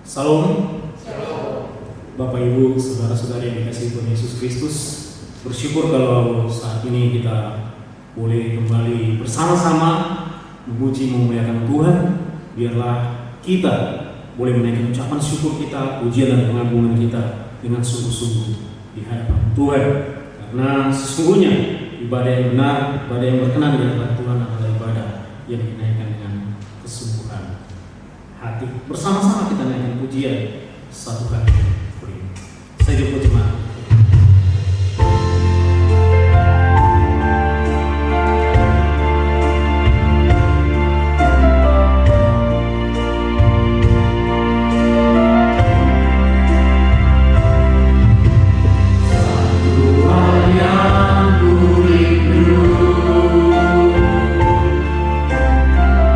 Salam. Bapak Ibu, saudara-saudari yang dikasihi Tuhan Yesus Kristus, bersyukur kalau saat ini kita boleh kembali bersama-sama memuji memuliakan Tuhan. Biarlah kita boleh menaikkan ucapan syukur kita, pujian dan pengagungan kita dengan sungguh-sungguh di hadapan Tuhan. Karena sesungguhnya ibadah yang benar, ibadah yang berkenan di hadapan Tuhan adalah ibadah yang dinaikkan dengan kesungguhan hati. Bersama-sama kita naikkan pujian satu kali. Saya jemput jemaat.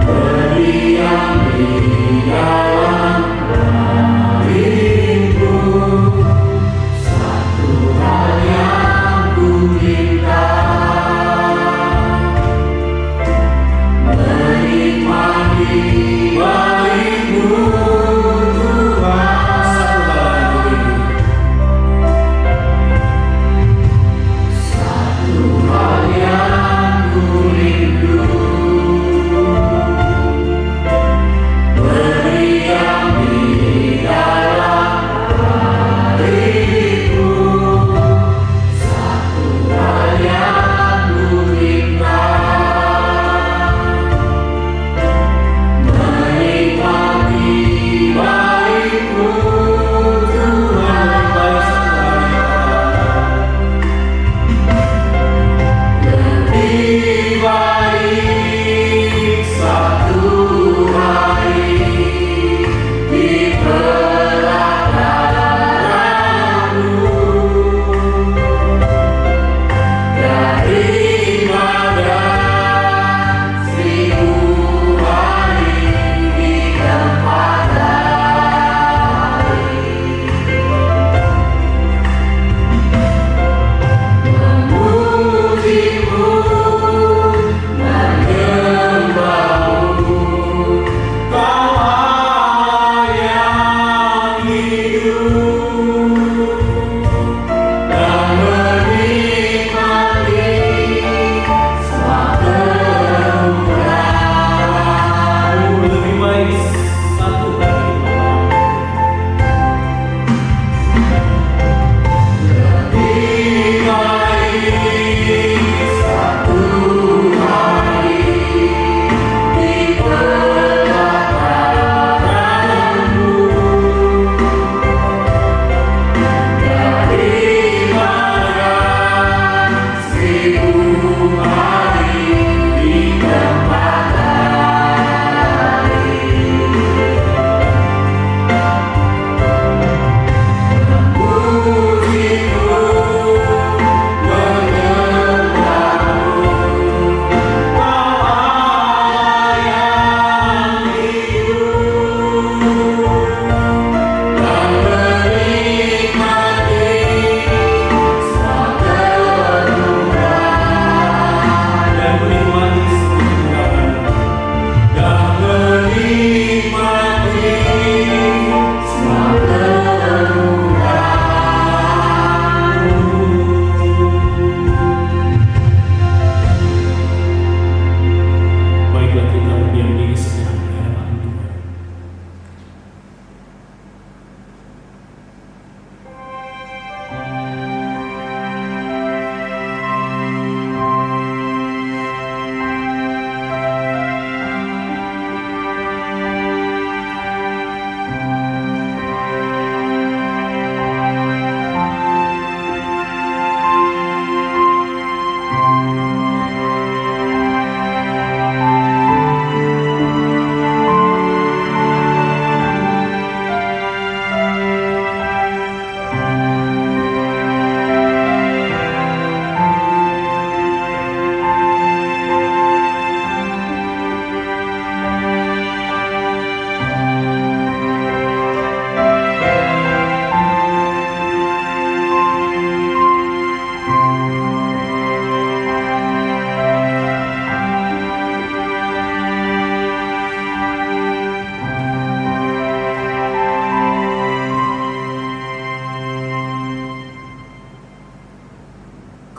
Berdiam di dalam rindu.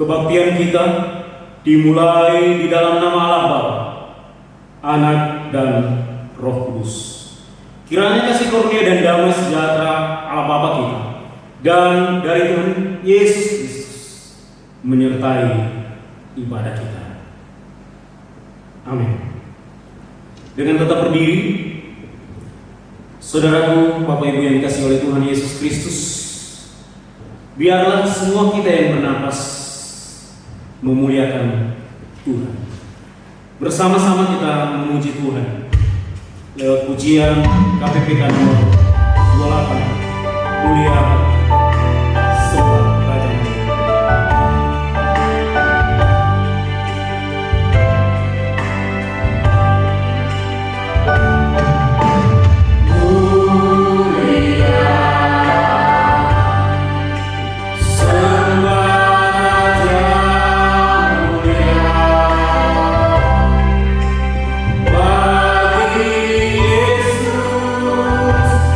kebaktian kita dimulai di dalam nama Allah Bapa, Anak dan Roh Kudus. Kiranya kasih karunia dan damai sejahtera Allah Bapa kita dan dari Tuhan Yesus Kristus menyertai ibadah kita. Amin. Dengan tetap berdiri, saudaraku, Bapak Ibu yang dikasihi oleh Tuhan Yesus Kristus, biarlah semua kita yang bernapas memuliakan Tuhan. Bersama-sama kita memuji Tuhan lewat pujian KPPK nomor 28, Mulia Sembah Kerajaan. Yesus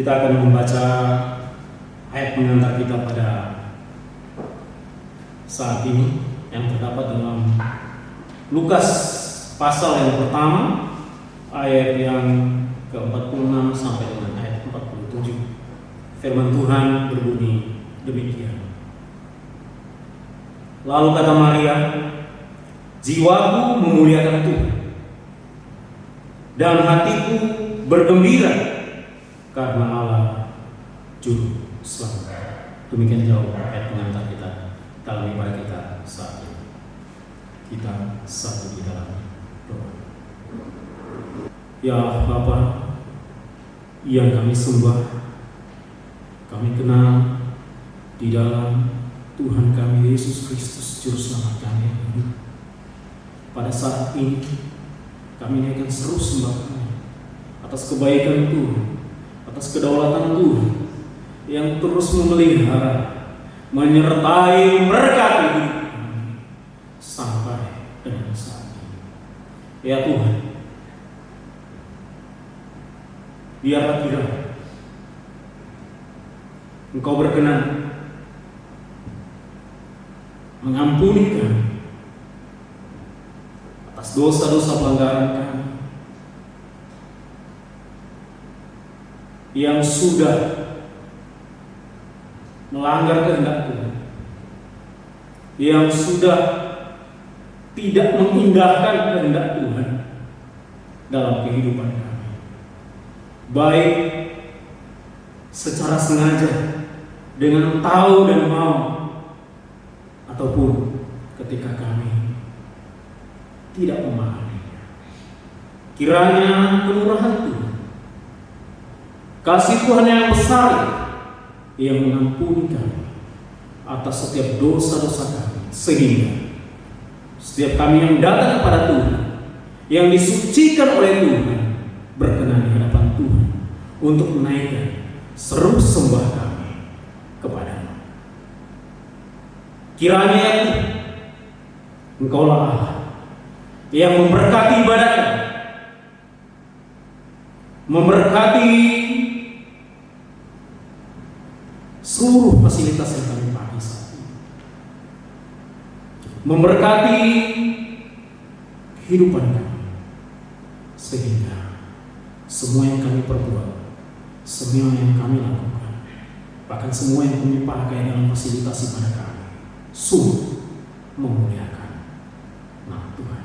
Kita akan membaca ayat pengantar kita pada saat ini yang terdapat dalam Lukas pasal yang pertama, ayat yang ke-46 sampai dengan ayat 47. Firman Tuhan berbunyi demikian. Lalu kata Maria, jiwaku memuliakan Tuhan, dan hatiku bergembira karena Allah Juru Selamat. Demikian jauh ayat pengantar kita dalam ibadah kita saat ini. Kita satu di dalam doa. Ya Bapa yang kami sembah, kami kenal di dalam Tuhan kami Yesus Kristus Juru Selamat kami yang hidup. Pada saat ini kami naikkan seru sembah kami atas kebaikan Tuhan, atas kedaulatan Tuhan yang terus memelihara, menyertai, memberkati hidup kami sampai dengan saat ini. Ya Tuhan, biarlah kiranya Engkau berkenan mengampuni kami atas dosa-dosa pelanggaran kami yang sudah melanggar kehendak Tuhan, yang sudah tidak mengindahkan kehendak Tuhan dalam kehidupan kami, baik secara sengaja dengan tahu dan mau, ataupun ketika kami tidak memahaminya. Kiranya kemurahan Tuhan, kasih Tuhan yang besar yang mengampuni kami atas setiap dosa-dosa kami, sehingga setiap kami yang datang kepada Tuhan, yang disucikan oleh Tuhan, berkenan di hadapan Tuhan untuk menaikkan seru sembah kami kepada-Mu. Kiranya ya Tuhan, Engkaulah Allah yang memberkati ibadah kami, memberkati seluruh fasilitas yang kami pakai saat ini, memberkati kehidupan kami, sehingga semua yang kami perbuat, semua yang kami lakukan, bahkan semua yang kami pakai dalam fasilitas ibadah kami, sungguh memuliakan nama Tuhan.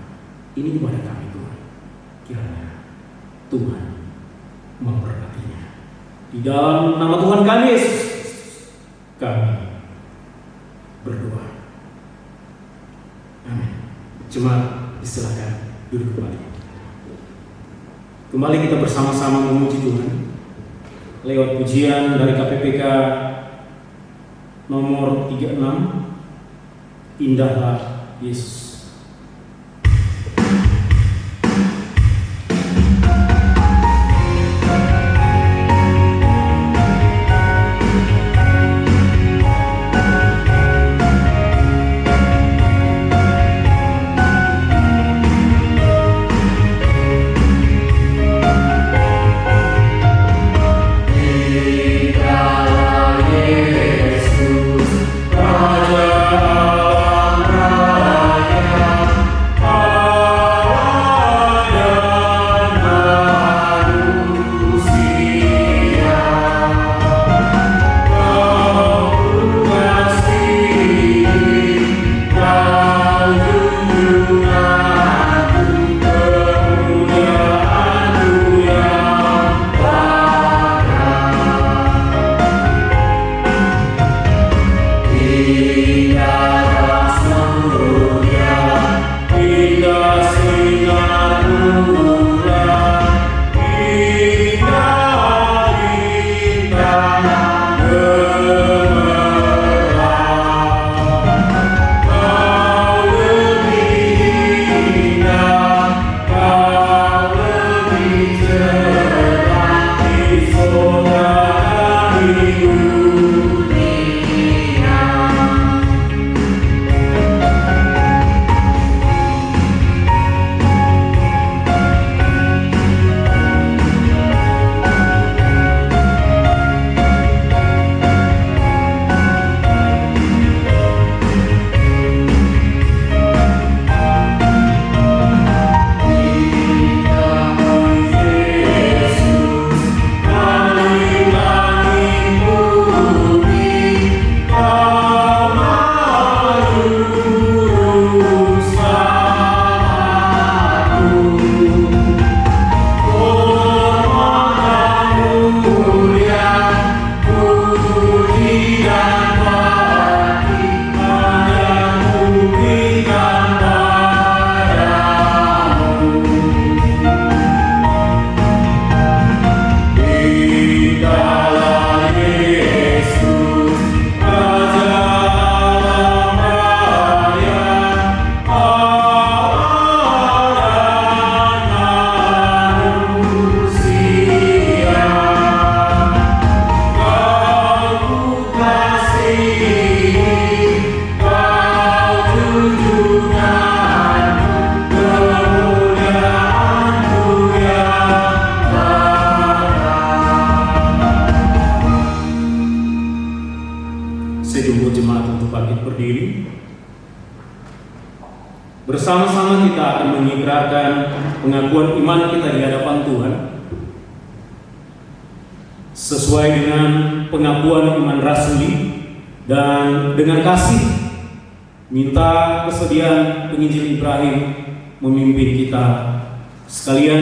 Ini ibadah kami Tuhan, kiranya Tuhan memberkatinya. Di dalam nama Tuhan kami Yesus kami berdoa. Amin. Jemaat disilakan duduk kembali. Kembali kita bersama-sama memuji Tuhan lewat pujian dari KPPK nomor 36, Indahlah Yesus. Raja Bersama-sama kita akan mengikrarkan pengakuan iman kita di hadapan Tuhan sesuai dengan pengakuan iman rasuli, dan dengan kasih minta kesediaan penginjil Ibrahim memimpin kita sekalian,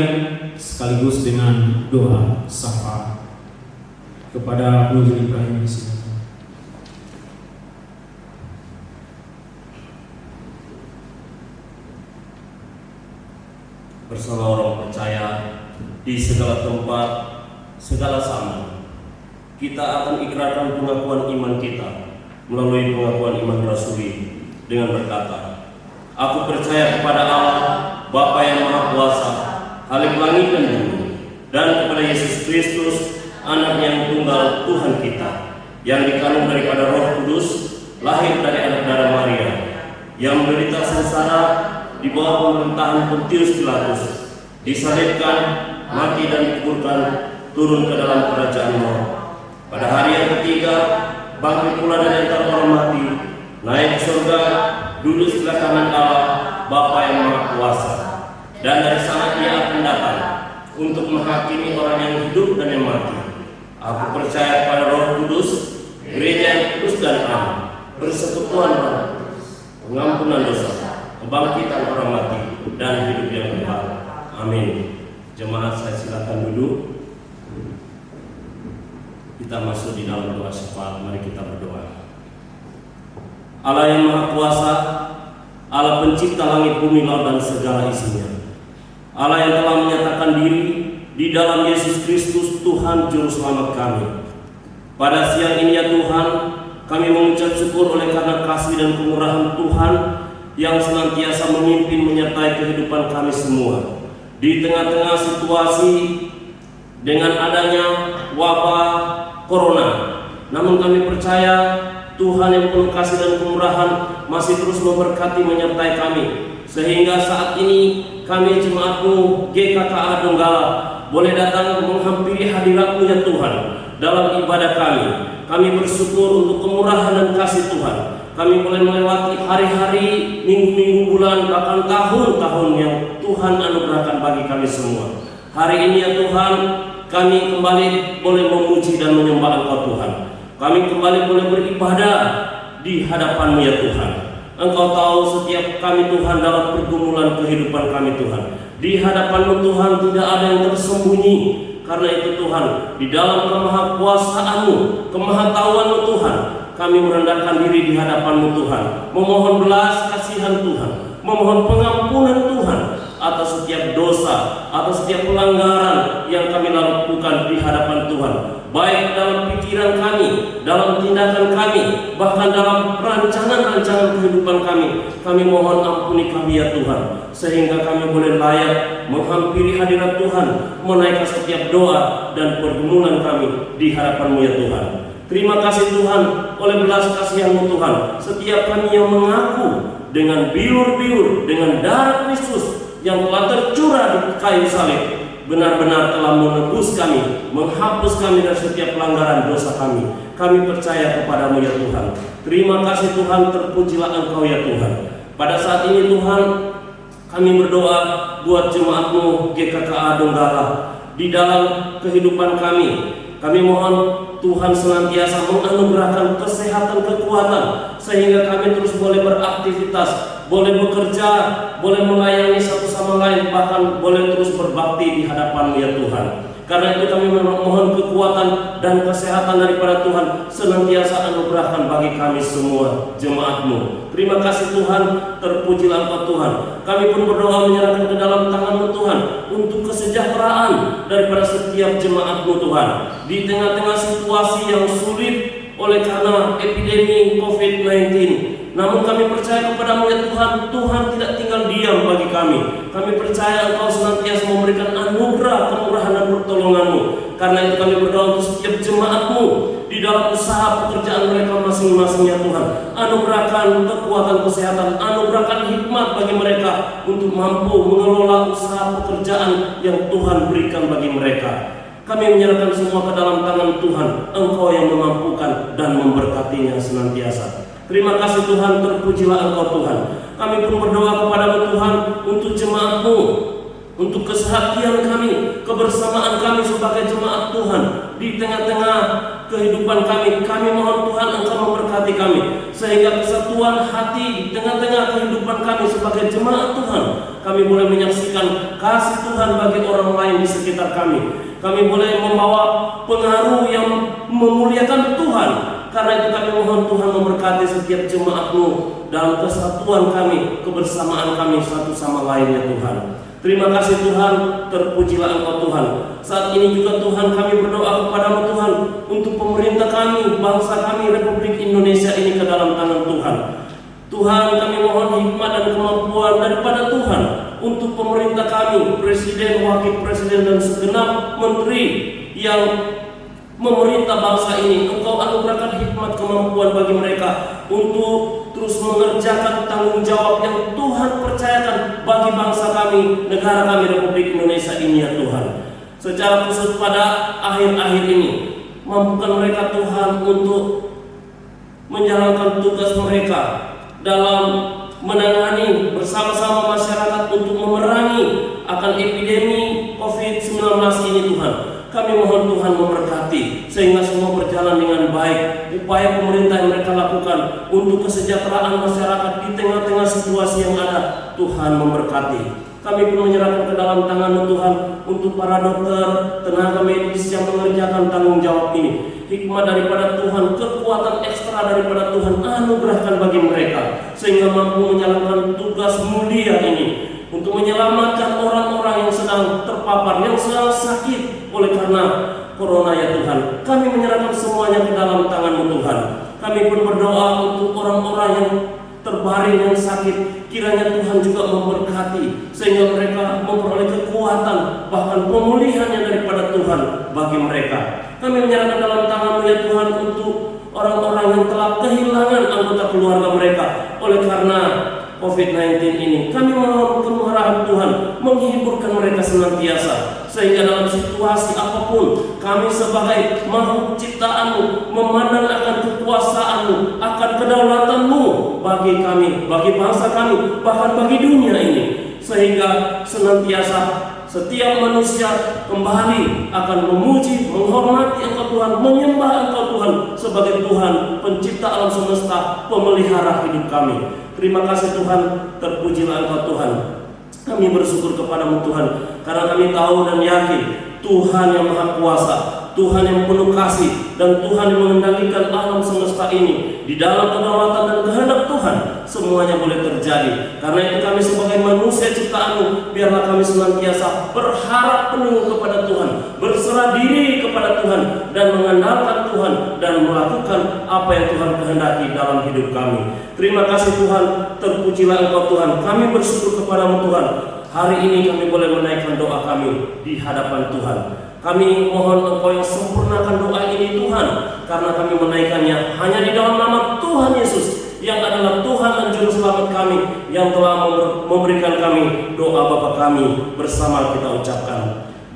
sekaligus dengan doa syafaat kepada penginjil Ibrahim di sini. Bersama orang percaya di segala tempat, segala zaman, kita akan ikrarkan pengakuan iman kita melalui pengakuan iman rasuli dengan berkata, aku percaya kepada Allah, Bapa yang Maha Kuasa, Khalik langit dan bumi, dan kepada Yesus Kristus, Anak yang tunggal Tuhan kita, yang dikandung daripada Roh Kudus, lahir dari anak darah Maria, yang menderita sengsara di bawah pemerintahan Pontius Pilatus, disalibkan, mati dan dikuburkan, turun ke dalam kerajaan maut. Pada hari yang ketiga, bangkit pula dari antara orang mati, naik ke surga, duduk sebelah kanan Allah, Bapa yang Maha Kuasa. Dan dari sana Ia akan datang untuk menghakimi orang yang hidup dan yang mati. Aku percaya pada Roh Kudus, gereja yang kudus dan am, persekutuan Roh, pengampunan dosa, kebangkitan orang mati, dan hidup yang kekal. Amin. Jemaat, saya silakan duduk. Kita masuk di dalam doa syafaat. Mari kita berdoa. Allah yang Maha Kuasa, Allah pencipta langit, bumi, laut, dan segala isinya, Allah yang telah menyatakan diri di dalam Yesus Kristus, Tuhan Juru Selamat kami. Pada siang ini ya Tuhan, kami mengucap syukur oleh karena kasih dan kemurahan Tuhan yang senantiasa memimpin menyertai kehidupan kami semua. Di tengah-tengah situasi dengan adanya wabah Corona, namun kami percaya Tuhan yang penuh kasih dan kemurahan masih terus memberkati menyertai kami, sehingga saat ini kami jemaat-Mu GKKA Donggala boleh datang menghampiri hadirat-Mu ya Tuhan dalam ibadah kami. Kami bersyukur untuk kemurahan dan kasih Tuhan. Kami boleh melewati hari-hari, minggu-minggu, bulan, bahkan tahun-tahun yang Tuhan anugerahkan bagi kami semua. Hari ini ya Tuhan, kami kembali boleh memuji dan menyembah Engkau Tuhan. Kami kembali boleh beribadah di hadapan-Mu ya Tuhan. Engkau tahu setiap kami Tuhan dalam pergumulan kehidupan kami Tuhan. Di hadapan-Mu Tuhan tidak ada yang tersembunyi. Karena itu Tuhan, di dalam kemahakuasaan-Mu, kemahatauan-Mu Tuhan, kami merendahkan diri di hadapan-Mu Tuhan, memohon belas kasihan Tuhan, memohon pengampunan Tuhan atas setiap dosa, atas setiap pelanggaran yang kami lakukan di hadapan Tuhan, baik dalam pikiran kami, dalam tindakan kami, bahkan dalam rancangan-rancangan kehidupan kami. Kami mohon ampuni kami ya Tuhan, sehingga kami boleh layak menghampiri hadirat Tuhan, menaikkan setiap doa dan pergumulan kami di hadapan-Mu ya Tuhan. Terima kasih Tuhan, oleh belas kasihan-Mu Tuhan, setiap kami yang mengaku dengan biur-biur, dengan darah Kristus yang telah tercurah di kayu salib, benar-benar telah menebus kami, menghapus kami dari setiap pelanggaran dosa kami. Kami percaya kepadamu ya Tuhan. Terima kasih Tuhan, terpujilah Engkau ya Tuhan. Pada saat ini Tuhan, kami berdoa buat jemaat-Mu GKKA Donggala di dalam kehidupan kami. Kami mohon Tuhan senantiasa menganugerahkan kesehatan, kekuatan, sehingga kami terus boleh beraktivitas, boleh bekerja, boleh melayani satu sama lain, bahkan boleh terus berbakti di hadapan-Mu ya Tuhan. Karena itu kami memohon kekuatan dan kesehatan daripada Tuhan senantiasa anugerahkan bagi kami semua jemaat-Mu. Terima kasih Tuhan, terpujilah Engkau Tuhan. Kami pun berdoa menyerahkan ke dalam tangan-Mu Tuhan untuk kesejahteraan daripada setiap jemaat-Mu Tuhan. Di tengah-tengah situasi yang sulit oleh karena epidemi COVID-19, namun kami percaya kepada-Mu ya Tuhan. Tuhan tidak tinggal diam bagi kami. Kami percaya Engkau senantiasa memberikan anugerah, kemurahan dan pertolongan-Mu. Karena itu kami berdoa untuk setiap jemaat-Mu di dalam usaha pekerjaan mereka masing-masing ya Tuhan. Anugerahkan kekuatan kesehatan, anugerahkan hikmat bagi mereka untuk mampu mengelola usaha pekerjaan yang Tuhan berikan bagi mereka. Kami menyerahkan semua ke dalam tangan Tuhan. Engkau yang memampukan dan memberkatinya senantiasa. Terima kasih Tuhan, terpujilah Engkau Tuhan. Kami pun berdoa kepada-Mu untuk kesehatian kami, kebersamaan kami sebagai jemaat Tuhan di tengah-tengah kehidupan kami. Kami mohon Tuhan Engkau memberkati kami, sehingga kesatuan hati di tengah-tengah kehidupan kami sebagai jemaat Tuhan, kami boleh menyaksikan kasih Tuhan bagi orang lain di sekitar kami. Kami boleh membawa pengaruh yang memuliakan Tuhan. Karena itu kami mohon Tuhan memberkati setiap jemaat-Mu dalam kesatuan kami, kebersamaan kami satu sama lainnya Tuhan. Terima kasih Tuhan, terpujilah Engkau Tuhan. Saat ini juga Tuhan kami berdoa kepada-Mu Tuhan untuk pemerintah kami, bangsa kami, Republik Indonesia ini ke dalam tangan Tuhan. Tuhan, kami mohon hikmat dan kemampuan daripada Tuhan untuk pemerintah kami, Presiden, Wakil Presiden, dan segenap menteri yang memerintah bangsa ini. Engkau anugerahkan hikmat kemampuan bagi mereka untuk terus mengerjakan tanggung jawab yang Tuhan percayakan bagi bangsa kami, negara kami, Republik Indonesia ini ya Tuhan. Secara khusus pada akhir-akhir ini, mampukan mereka Tuhan untuk menjalankan tugas mereka dalam menangani bersama-sama masyarakat untuk memerangi akan epidemi COVID-19 ini Tuhan. Kami mohon Tuhan memberkati sehingga semua berjalan dengan baik. Upaya pemerintah yang mereka lakukan untuk kesejahteraan masyarakat di tengah-tengah situasi yang ada, Tuhan memberkati. Kami pun menyerahkan ke dalam tangan-Mu Tuhan untuk para dokter, tenaga medis yang mengerjakan tanggung jawab ini. Hikmat daripada Tuhan, kekuatan ekstra daripada Tuhan anugerahkan bagi mereka sehingga mampu menjalankan tugas mulia ini untuk menyelamatkan orang-orang yang sedang terpapar, yang sedang sakit oleh karena corona ya Tuhan. Kami menyerahkan semuanya ke dalam tangan-Mu Tuhan. Kami pun berdoa untuk orang-orang yang terbaring yang sakit, kiranya Tuhan juga memberkati sehingga mereka memperoleh kekuatan, bahkan pemulihannya daripada Tuhan bagi mereka. Kami menyerahkan dalam tangan-Mu ya Tuhan untuk orang-orang yang telah kehilangan anggota keluarga mereka oleh karena COVID-19 ini. Kami mohon kemurahan Tuhan menghiburkan mereka senantiasa sehingga dalam situasi apapun kami sebagai makhluk ciptaan-Mu memandang akan kekuasaan-Mu, akan kedaulatan-Mu bagi kami, bagi bangsa kami, bahkan bagi dunia ini, sehingga senantiasa setiap manusia kembali akan memuji, menghormati Engkau Tuhan, menyembah Engkau Tuhan sebagai Tuhan pencipta alam semesta, pemelihara hidup kami. Terima kasih Tuhan, terpujilah Engkau Tuhan. Kami bersyukur kepada-Mu Tuhan, karena kami tahu dan yakin Tuhan yang Maha Kuasa, Tuhan yang penuh kasih, dan Tuhan yang mengendalikan alam semesta ini. Di dalam kedaulatan dan kehendak Tuhan semuanya boleh terjadi. Karena itu kami sebagai manusia ciptaan-Mu, biarlah kami senantiasa berharap penuh kepada Tuhan, berserah diri kepada Tuhan, dan mengandalkan Tuhan, dan melakukan apa yang Tuhan kehendaki dalam hidup kami. Terima kasih Tuhan, terpujilah Engkau Tuhan. Kami bersyukur kepada-Mu Tuhan. Hari ini kami boleh menaikkan doa kami di hadapan Tuhan. Kami mohon Engkau yang sempurnakan doa ini Tuhan, karena kami menaikkannya hanya di dalam nama Tuhan Yesus yang adalah Tuhan dan Juru Selamat kami, yang telah memberikan kami doa Bapa kami. Bersama kita ucapkan: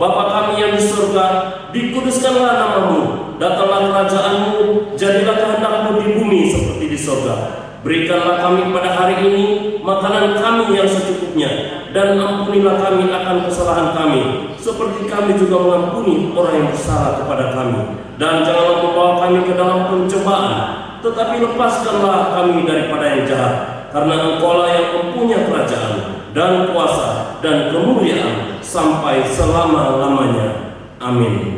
Bapa kami yang di surga, dikuduskanlah nama-Mu, datanglah kerajaan-Mu, jadilah kehendak-Mu di bumi seperti di surga. Berikanlah kami pada hari ini makanan kami yang secukupnya, dan ampunilah kami akan kesalahan kami, seperti kami juga mengampuni orang yang bersalah kepada kami. Dan janganlah membawa kami ke dalam pencobaan, tetapi lepaskanlah kami daripada yang jahat. Karena Engkau-lah yang mempunyai kerajaan dan kuasa dan kemuliaan sampai selama-lamanya. Amin.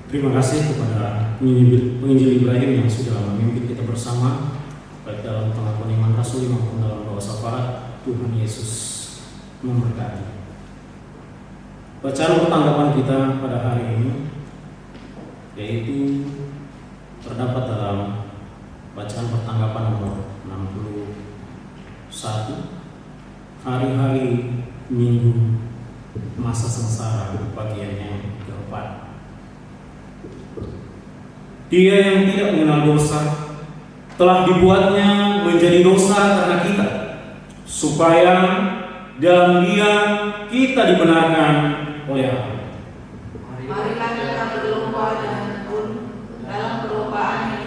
Terima kasih kepada penginjil Ibrahim yang sudah memimpin kita bersama, baik dalam pengakuan iman rasuli maupun dalam doa syafaat. Tuhan Yesus memberkati. Bacaan pertanggapan kita pada hari ini yaitu terdapat dalam bacaan pertanggapan nomor 61, hari-hari Minggu masa sengsara, bagian yang keempat. Dia yang tidak mengenal dosa telah dibuatnya menjadi dosa karena kita, supaya dalam Dia kita dibenarkan oleh Allah. Marilah kita berlomba dan pun dalam perlombaan ini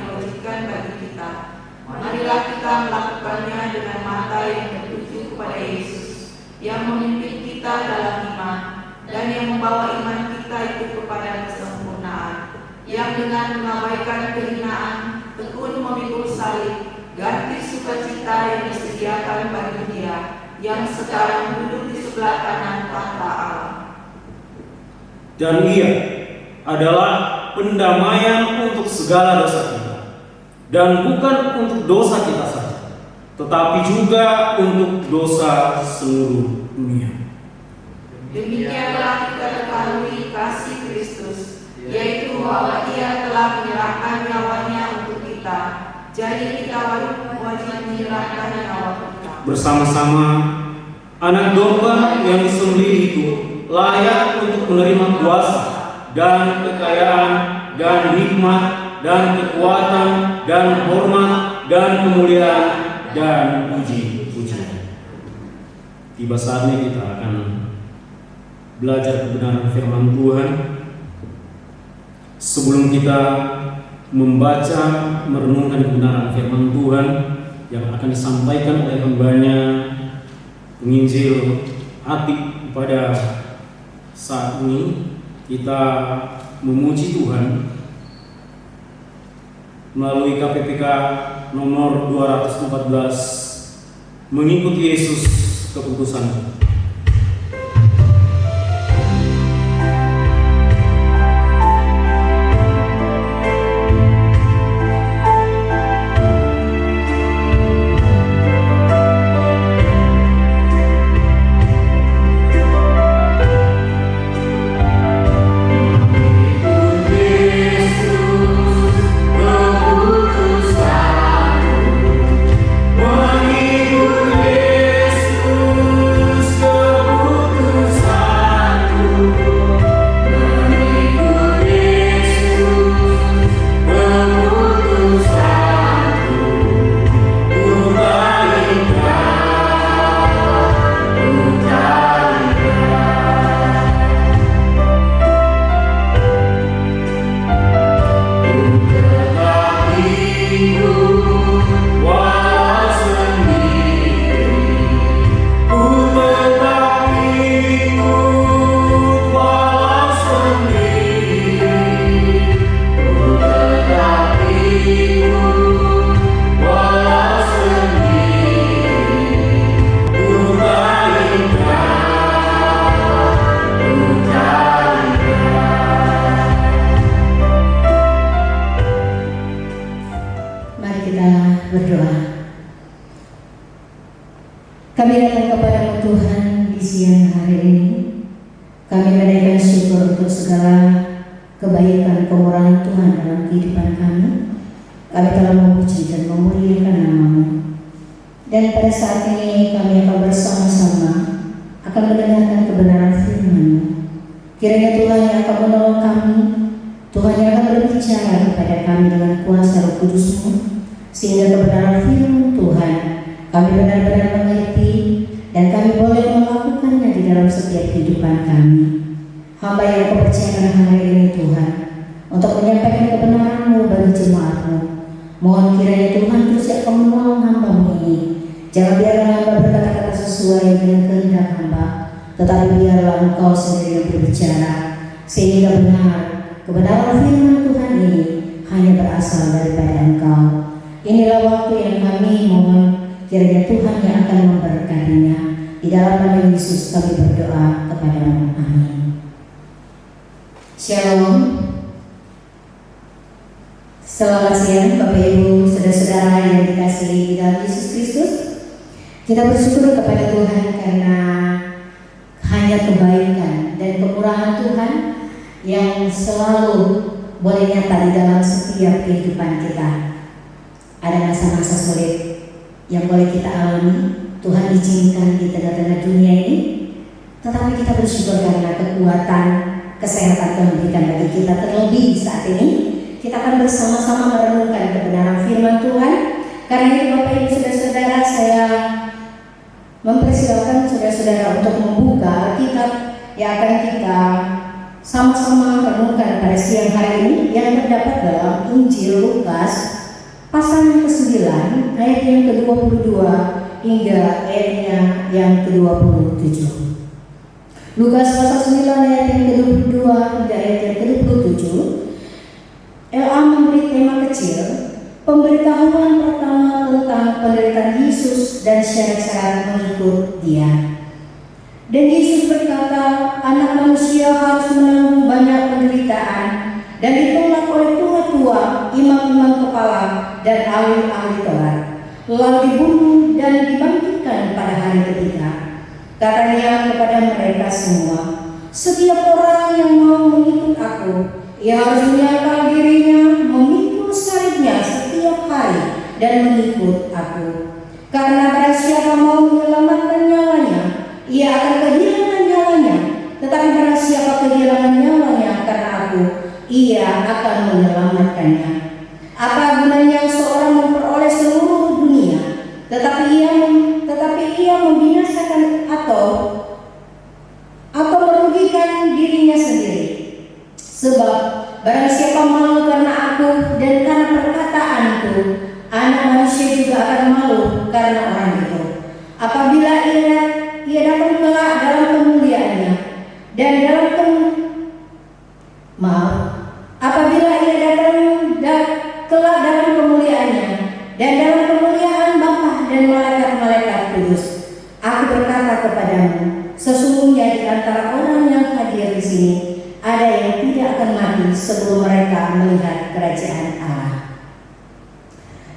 kita dalam iman, dan yang membawa iman kita itu kepada kesempurnaan, yang dengan mengabaikan kehinaan, tekun memikul salib, ganti sukacita yang disediakan bagi Dia, yang sekarang duduk di sebelah kanan tahta Allah. Dan Ia adalah pendamaian untuk segala dosa kita, dan bukan untuk dosa kita saja, tetapi juga untuk dosa seluruh dunia. Demikianlah kita ketahui kasih Kristus, yaitu bahwa Ia telah menyerahkan nyawanya untuk kita, jadi kita wajib menyerahkan nyawa kita. Bersama-sama, anak domba yang disembelih itu layak untuk menerima kuasa dan kekayaan dan hikmat dan kekuatan dan hormat dan kemuliaan dan puji-pujian. Tiba saatnya kita akan belajar kebenaran firman Tuhan. Sebelum kita membaca, merenungkan kebenaran firman Tuhan yang akan disampaikan oleh hambanya penginjil Atik pada saat ini, kita memuji Tuhan melalui KPPK nomor 214, mengikuti Yesus keputusan. Kami datang kepada Tuhan di siang hari ini. Kami menaikkan syukur untuk segala kebaikan kemurahan Tuhan dalam kehidupan kami. Kami telah memuji dan memuliakan nama-Mu. Dan pada saat ini kami akan bersama-sama akan mendengarkan kebenaran firman-Mu. Kiranya Tuhan yang akan menolong kami, Tuhan yang akan berbicara kepada kami dengan kuasa Roh Kudus-Mu, sehingga kebenaran firman Tuhan kami benar-benar mengerti dan kami boleh melakukannya di dalam setiap kehidupan kami. Hamba yang Kau percayakan hari ini Tuhan untuk menyampaikan kebenaran-Mu bagi jemaat-Mu. Mohon kiranya Tuhan terus akan menolong hamba-Mu ini. Jangan biarlah hamba berkata-kata sesuai dengan kehendak hamba, tetapi biarlah Engkau sendiri yang berbicara, sehingga benar kebenaran firman Tuhan ini hanya berasal daripada Engkau. Inilah waktu yang kami mohon kiranya Tuhan yang akan memberkatinya. Di dalam nama Yesus kami berdoa kepada-Mu. Amin. Shalom. Selamat siang Bapak Ibu, saudara-saudara yang dikasihi di dalam Yesus Kristus. Kita bersyukur kepada Tuhan karena hanya kebaikan dan kemurahan Tuhan yang selalu boleh nyata di dalam setiap kehidupan kita. Ada masa-masa sulit yang boleh kita alami, Tuhan izinkan di tengah-tengah dunia ini, tetapi kita bersyukur karena kekuatan, kesehatan Tuhan berikan bagi kita. Terlebih saat ini kita akan bersama-sama merenungkan kebenaran firman Tuhan. Karena itu Bapak Ibu saudara-saudara, saya mempersilakan saudara-saudara untuk membuka Alkitab yang akan kita sama-sama renungkan pada siang hari ini, yang terdapat dalam Injil Lukas pasal yang ke-9 ayat yang ke-22 hingga ayatnya yang ke-27. Lukas pasal 9 ayat yang ke-22 hingga ayat yang ke-27. LA memberi tema kecil, pemberitahuan pertama tentang penderitaan Yesus dan syarat-syarat mengikut Dia. Dan Yesus berkata, anak manusia harus menanggung banyak penderitaan dan ditolak oleh tua-tua, imam-imam kepala, dan ahli-ahli Taurat, lalu dibunuh dan dibangkitkan pada hari ketiga. Katanya kepada mereka semua, setiap orang yang mau mengikut aku, ia harus menyangkal dirinya, memikul salibnya setiap hari, dan mengikut aku. Karena barang siapa mau menyelamatkan nyawanya, ia akan kehilangan nyawanya. Tetapi barang siapa kehilangan nyawanya karena aku, ia akan menyelamatkannya. Apa gunanya seorang memperoleh seluruh dunia, tetapi ia membinasakan atau merugikan dirinya sendiri? Sebab barang siapa malu karena aku dan karena perkataanku, anak manusia juga akan malu karena orang itu. Apabila ia dapat kelak dalam kemuliaannya dan apabila ia datang kelak dalam kemuliaannya dan dalam kemuliaan Bapa dan malaikat-malaikat kudus, aku berkata kepadamu, sesungguhnya di antara orang yang hadir di sini ada yang tidak akan mati sebelum mereka melihat kerajaan Allah.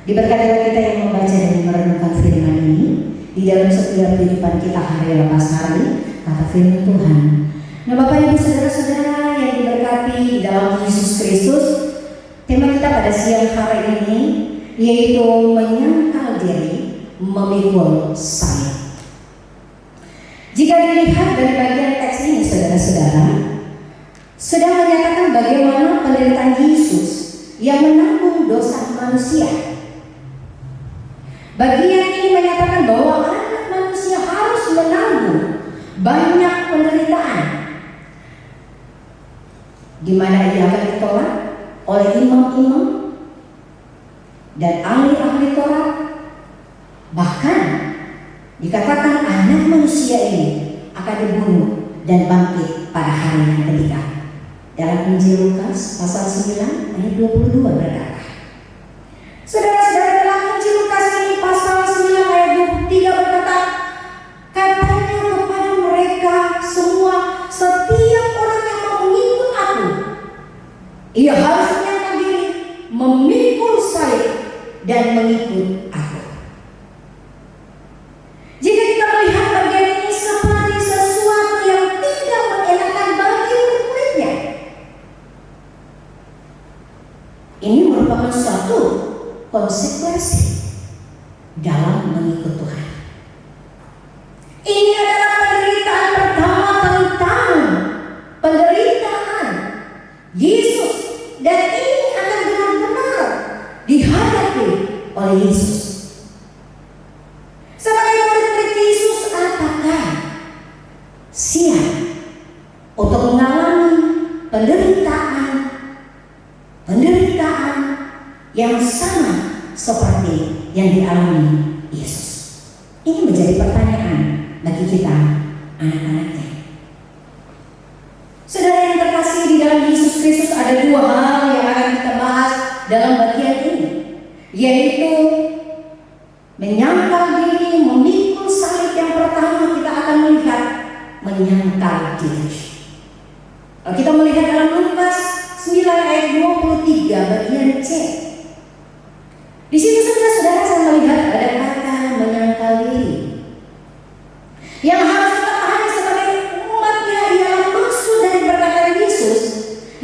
Diberkati kita yang membaca dan merenungkan firman ini di dalam setiap kehidupan kita hari lepas hari, kata firman Tuhan. Nah, Bapak Ibu saudara-saudara yang diberkati di dalam Yesus Kristus, tema kita pada siang hari ini yaitu menyangkal diri, memikul salib. Jika dilihat dari bagian teks ini, saudara-saudara, sedang menyatakan bagaimana penderitaan Yesus yang menanggung dosa manusia. Bagian ini menyatakan bahwa anak manusia harus menanggung banyak penderitaan, di mana ia akan ditolak oleh imam-imam dan ahli-ahli Taurat. Bahkan dikatakan anak manusia ini akan dibunuh dan bangkit pada hari yang ketiga. Dalam Injil Lukas pasal 9 ayat 22 berkata, saudara-saudara, dalam Injil Lukas ini pasal 9 ayat 23 berkata, katanya kepada mereka semua, setiap orang yang mau mengikut aku, ia harus menyangkal diri, memikul salib, dan mengikut aku. Jika kita melihat bagian ini seperti sesuatu yang tidak mengenakan bagi murid-muridnya, ini merupakan suatu konsekuensi dalam mengikut Tuhan. Ini adalah penderitaan pertama tentang penderitaan Yesus, dan ini akan benar-benar dihadapi oleh Yesus. Sebagai murid Yesus, apakah siap untuk mengalami penderitaan yang sama seperti yang dialami Yesus? Ini menjadi pertanyaan bagi kita, anak-anaknya. Saudara yang terkasih di dalam Yesus Kristus, ada dua hal yang akan kita bahas dalam bagian ini, yaitu menyangkal diri, memikul salib. Yang pertama kita akan melihat menyangkal diri. Kalau kita melihat dalam Lukas 9 ayat 23 bagian C, di situ saudara saya melihat ada kata menyangkal diri. Yang harus kita pahami sebagai umatnya ialah maksud dari perkataan Yesus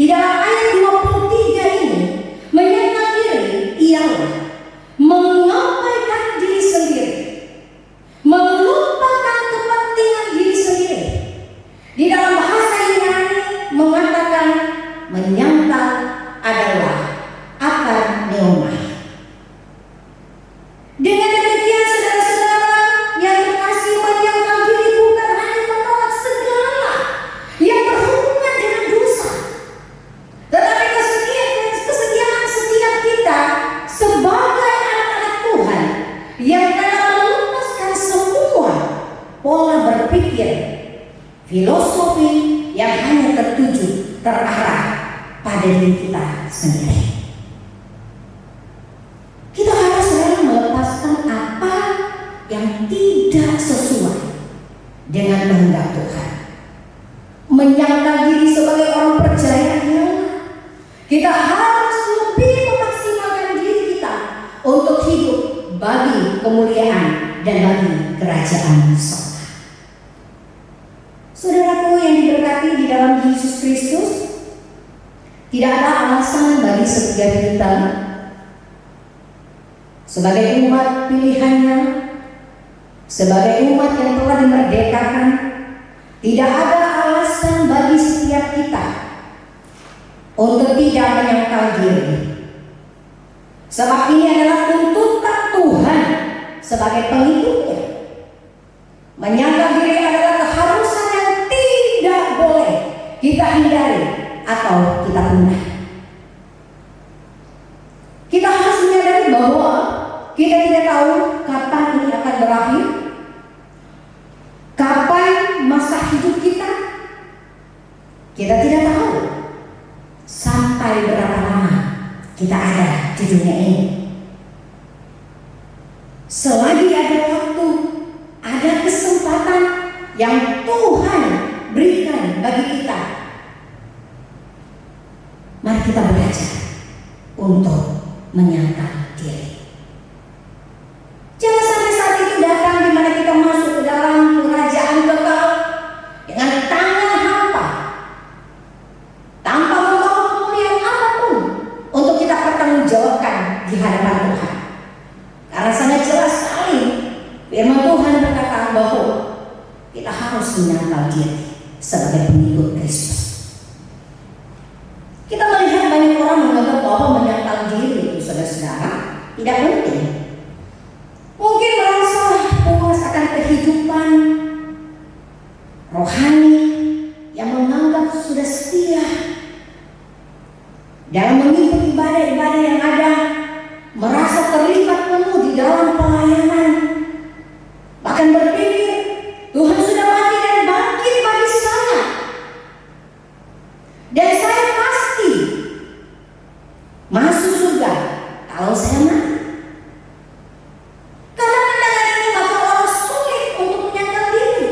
di dalam ayat 23 ini. Menyangkal diri ialah mengabaikan diri sendiri, melupakan kepentingan diri sendiri. Di dalam bahasa Yunani mengatakan menyangkal adalah akaneuma. Dengan demikian saudara-saudara yang terkasih, menyangkal diri bukan hanya menolak segala yang berhubungan dengan dosa, tetapi kesediaan setiap kita sebagai anak-anak Tuhan yang telah melepaskan semua pola berpikir, filosofi yang hanya tertuju, terarah pada diri kita sendiri. Kita harus selalu melepaskan apa yang tidak sesuai dengan kehendak Tuhan. Menyangka diri sebagai orang percaya, kita harus lebih memaksimalkan diri kita untuk hidup bagi kemuliaan dan bagi kerajaan surga. Saudaraku yang diberkati di dalam Yesus Kristus, tidak ada alasan bagi setiap kita sebagai umat pilihannya, sebagai umat yang telah dimerdekakan, tidak ada alasan bagi setiap kita untuk tidak menyangkal diri. Sebab ini adalah tuntutan Tuhan sebagai pengikutnya. Menyangkal diri adalah keharusan yang tidak boleh kita hindari atau kita punah. Kita harus menyadari bahwa kita tidak tahu kapan ini akan berakhir, kapan masa hidup kita. Kita tidak tahu sampai berapa lama kita ada di dunia ini. Selagi ada waktu, ada kesempatan yang Tuhan berikan bagi kita, mari kita belajar untuk menyangkal diri. Jangan sampai saat itu datang di mana kita masuk ke dalam kerajaan kekal dengan tangan hampa, tanpa membawa kemuliaan apapun untuk kita pertanggungjawabkan di hadapan Tuhan. Karena sangat jelas sekali firman Tuhan berkata bahwa kita harus menyangkal diri sebagai pengikut Kristus. Kita melihat banyak orang menganggap bahwa menyangkal diri itu, saudara-saudara, tidak penting. Mungkin merasa puas akan kehidupan rohani yang menganggap sudah setia dalam mengikuti ibadah-ibadah yang ada, merasa terlibat penuh di dalam pelayanan, bahkan berpikir Tuhan sudah mati dan bangkit bagi saya, dan saya pasti masuk surga kalau saya mati. Karena pandangan ini maka orang sulit untuk menyangkal diri.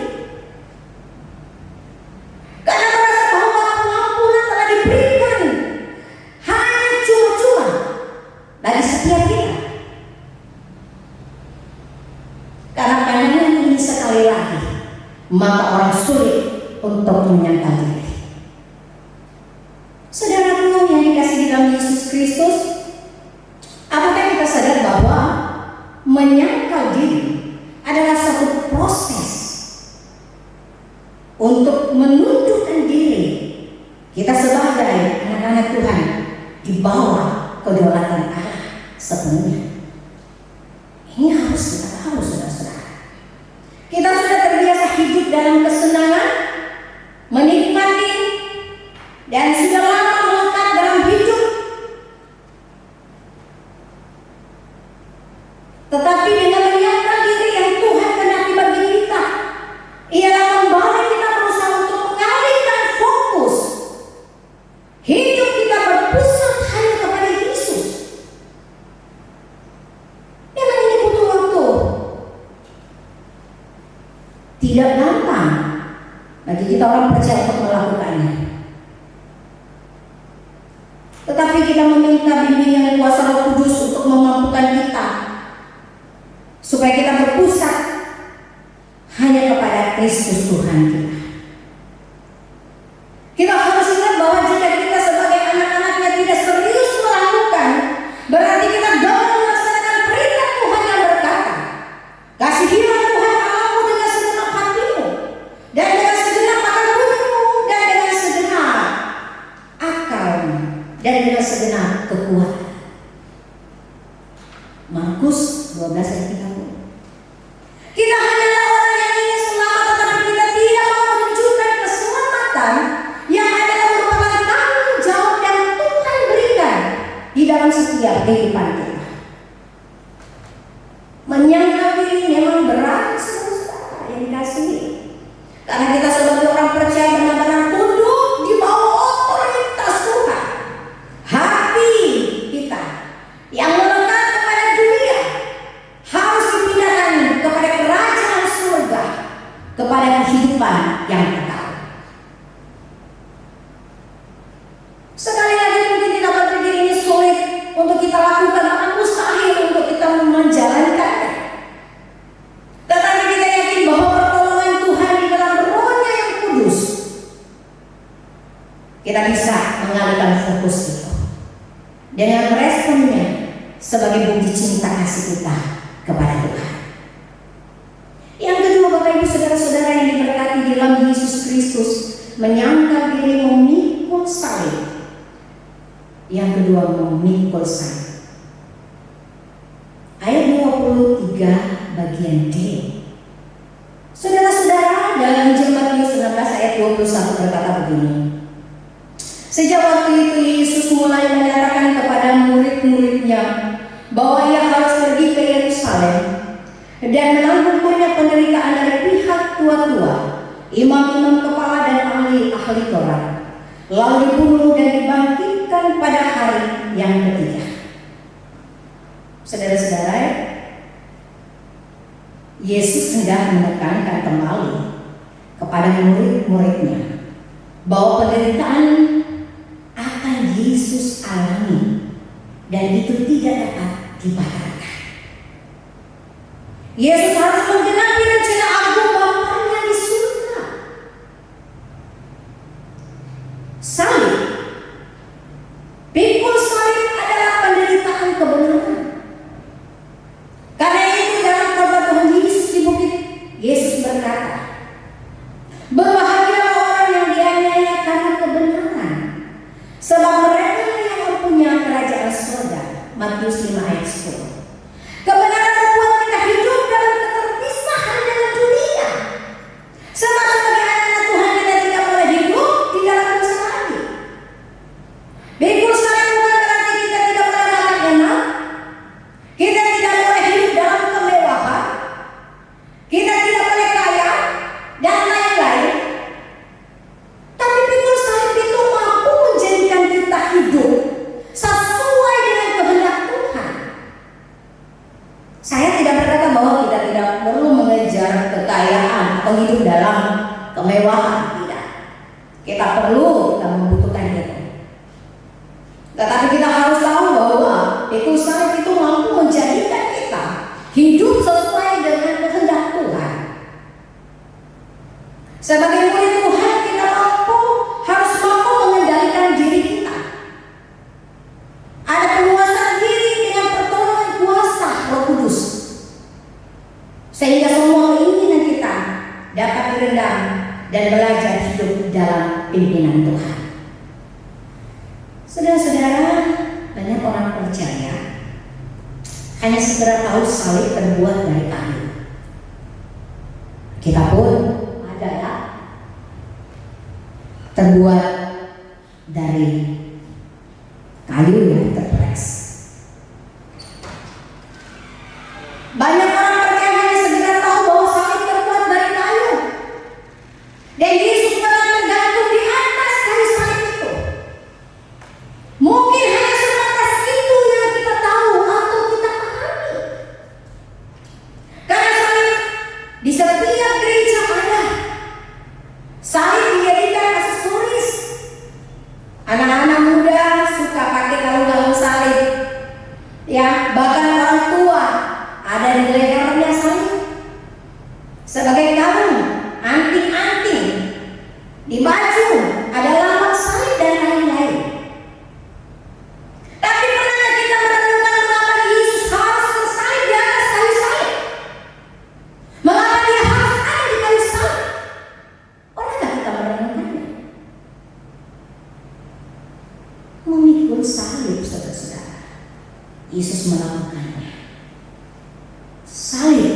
Karena merasa bahwa pengampunan telah diberikan hanya cuma-cuma bagi setiap kita. Karena pandangan ini sekali lagi, maka orang sulit untuk menyangkal diri. Saudaraku yang dikasihi di dalam Yesus Kristus, apakah kita sadar bahwa menyangkal diri adalah satu proses untuk menundukkan diri kita sebagai anak-anak Tuhan di bawah kedaulatan Allah sepenuhnya. Ini harus kita tahu, saudara-saudara. Kita sudah terbiasa hidup dalam kesenangan, menikmati, dan sudah lama melekat dalam hidup. Tetapi dengan menyangkal diri yang Tuhan kehendaki bagi kita, ialah kembali kita berusaha untuk mengalihkan fokus hidup kita berpusat hanya kepada Yesus. Memang ini butuh waktu. Tidak gampang bagi kita orang percaya untuk melakukannya. Tetapi kita meminta bimbingan kuasa Roh Kudus untuk memampukan kita supaya kita berpusat hanya kepada Kristus Tuhan kita. Kita harus ingat bahwa jika kita sebagai anak-anaknya tidak serius melakukan, berarti kita gagal melaksanakan perintah Tuhan yang berkata, kasihilah Tuhan Allahmu dengan segenap hatimu, dan dengan segenap akal budimu, dan dengan segenap akalmu, dan dengan segenap kekuatan. Markus 12 ayat 30. Kita hanyalah orang yang ingin selamat, tetapi kita tidak mau menunjukkan keselamatan yang adalah merupakan tanggung jawab yang Tuhan berikan di dalam setiap kehidupan kita. Menyangkal diri memang berat, saudara yang dikasihi. Karena kita sebagai orang kita bisa mengalihkan fokus itu dengan meresponnya sebagai bukti cinta kasih kita kepada Tuhan. Yang kedua, Bapak Ibu Saudara-saudara yang diberkati di dalam Yesus Kristus, menyangkal diri memikul salib. Yang kedua, memikul salib. Ayat 23 bagian D. Saudara-saudara, dalam Injil Matius 19 ayat 21 berkata begini. Sejak waktu itu Yesus mulai menyatakan kepada murid-muridnya bahwa ia harus pergi ke Yerusalem dan menanggung banyak penderitaan dari pihak tua-tua, imam-imam kepala dan ahli-ahli Taurat, lalu dibunuh dan dibangkitkan pada hari yang ketiga. Saudara-saudara, Yesus hendak menekankan kembali kepada murid-muridnya bahwa penderitaan akan Yesus alami dan itu tidak dapat dibatalkan. Yesus harus menggenapi rencana agung Bapaknya di surga. Salib, pikul salib adalah penderitaan kebenaran. Karena itu dalam khotbah Tuhan Yesus di bukit, Yesus berkata, berbahagialah orang yang dianiaya karena kebenaran, sebab mereka yang mempunyai kerajaan surga. Matius 5 ayat 10. Kebenaran membuat kita hidup dalam keterpisahan dengan dunia. Sebab sebagai anak Tuhan kita tidak boleh hidup di dalam dosa lagi. Pikul salib bukan berarti kita tidak boleh makan enak, kita tidak boleh hidup dalam kemewahan, kita tidak boleh kaya dan lain-lain. Tapi pikul salib itu mampu menjadikan kita hidup sesuai dengan kehendak Tuhan. Saya tidak berkata bahwa kita tidak perlu mengejar kekayaan atau hidup dalam kemewahan, tidak. Kita perlu, kita membutuhkan itu. Tetapi kita harus tahu bahwa pikul salib itu mampu menjadikan kita hidup sesuai dengan kehendak Tuhan. Sebagai murid Tuhan, kita harus mampu mengendalikan diri kita. Ada penguasaan diri dengan pertolongan kuasa Roh Kudus, sehingga semua keinginan kita dapat diredam dan belajar hidup dalam pimpinan Tuhan. Saudara-saudara, banyak orang percaya hanya sekedar tahu salib terbuat dari kayu. Kita pun ada ya, terbuat dari kayu yang terpres. Banyak orang percaya hanya sekedar tahu bahwa salib terbuat dari kayu dan Yesus telah tergantung di atas kayu salib itu. Mungkin hanya sebatas itu yang kita tahu atau kita pahami. Karena salib di setiap gereja ada. Salib dijadikan aksesoris. Anak-anak muda suka pakai kalung-kalung salib. Ya, bahkan orang tua ada di lehernya salib. Sebagai kalung, anting-anting, di baju ada lambang salib dan lain-lain. Tapi pernahkah kita merenungkan mengapa Yesus harus bersalib di atas kayu salib? Mengapa dia harus ada di kayu salib? Pernahkah kita merenungkannya? Memikul salib, saudara-saudara, Yesus melakukannya. Salib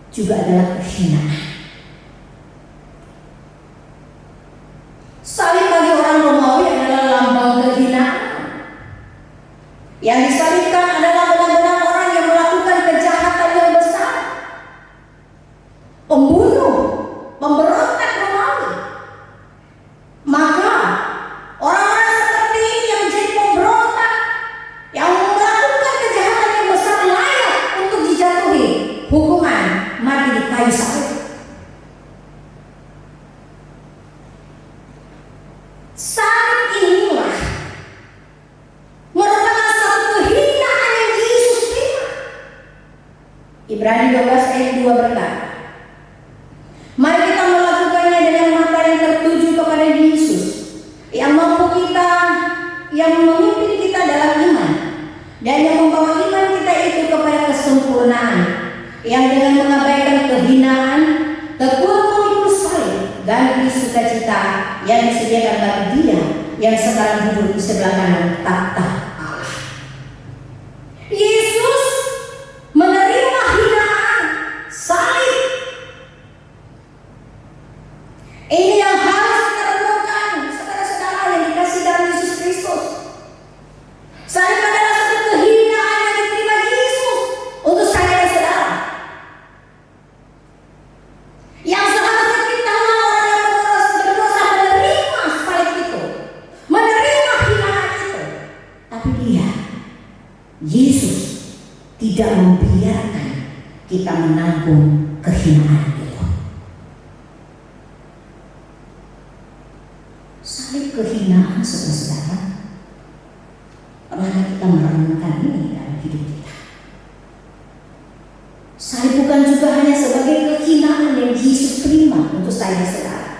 juga adalah kehinaan. Salib bagi orang Romawi adalah lambang kehinaan. Yang disalibkan adalah benar-benar orang yang melakukan kejahatan yang besar, pembunuh, pemberontak Romawi. Maka orang-orang seperti ini yang menjadi pemberontak, yang melakukan kejahatan yang besar, layak untuk dijatuhi hukuman mati di kayu salib. Salib inilah merupakan satu kehinaan yang Yesus terima. Ibrani 12 ayat 2 berkata, mari kita melakukannya dengan mata yang tertuju kepada Yesus, bagi Dia yang sekarang duduk di sebelah kanan tahta Allah. Yesus menerima hinaan, salib. Ini yang harus kita renungkan, saudara-saudara yang dikasihi dalam Yesus Kristus. Salib adalah satu kehinaan yang diterima Yesus untuk saya dan saudara. Yang seharusnya kita orang yang berdosa menerima salib itu, menerima hinaan itu, tapi Dia, Yesus, tidak membiarkan kita menanggung kehinaan itu. Salib kehinaan, saudara-saudara, pernah kita merenungkan ini dalam hidup kita. Salib bukan juga hanya sebagai kehinaan yang Yesus terima untuk saya dan saudara,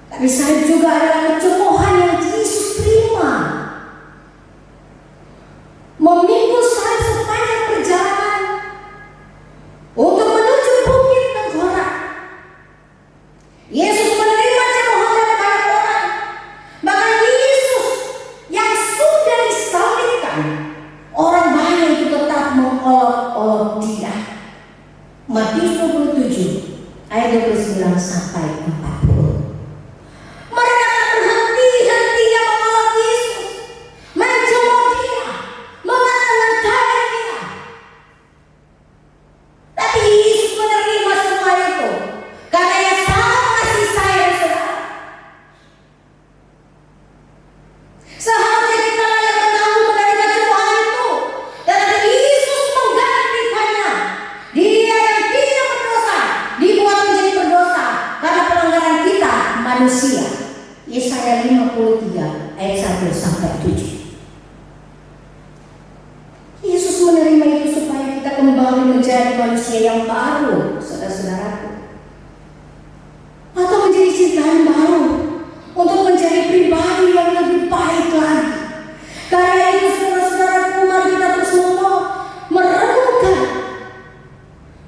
tapi salib juga adalah kecemoohan yang Yesus terima. Memikul salib sepanjang perjalanan untuk menuju bukit tengkorak. Yesus menerima cemoohan dari banyak orang. Bahkan Yesus yang sudah disalibkan, orang banyak itu tetap mengolok-olok Dia. Matius 27 ayat 29 sampai 40. Mereka tak berhenti-hentinya mengolok Yesus, mencemooh Dia, mengata-ngatai Dia. Tapi Yesus menerima semua itu karena Ia sangat mengasihi saya dan saudara. Seharusnya kita yang menanggung menerima cemoohan itu, tetapi Yesus menggantikannya. Dia yang tidak berdosa dibuat menjadi berdosa karena pelanggaran kita manusia. Yesaya 53 ayat 1 sampai 7. Yesus menerima itu supaya kita kembali menjadi manusia yang baru, saudara-saudaraku, atau menjadi ciptaan baru, untuk menjadi pribadi yang lebih baik lagi. Karena itu, saudara-saudaraku, mari kita terus merenungkan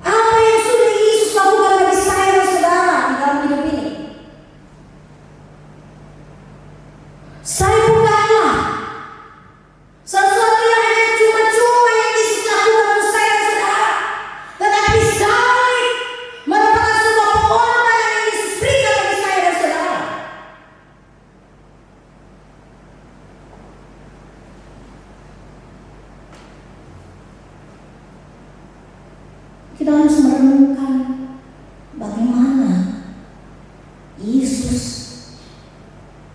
apa yang sudah Yesus lakukan bagi saya dan saudara di dalam hidup ini. Saya bukanlah sesuatu yang hanya cuma-cuma yang Yesus lakukan untuk saya dan saudara, tetapi salib merupakan sebuah pengorbanan yang Yesus berikan bagi saya dan saudara. Kita harus merenungkan bagaimana Yesus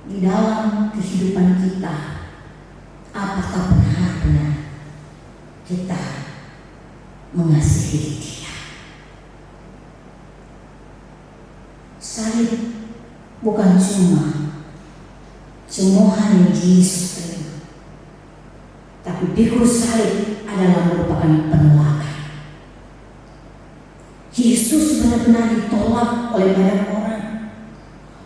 di dalam kehidupan kita. Apakah benar-benar kita mengasihi Dia? Salib bukan cuma cemoohan yang Yesus terima, tapi pikul salib adalah merupakan penolakan. Yesus benar-benar ditolak oleh banyak orang,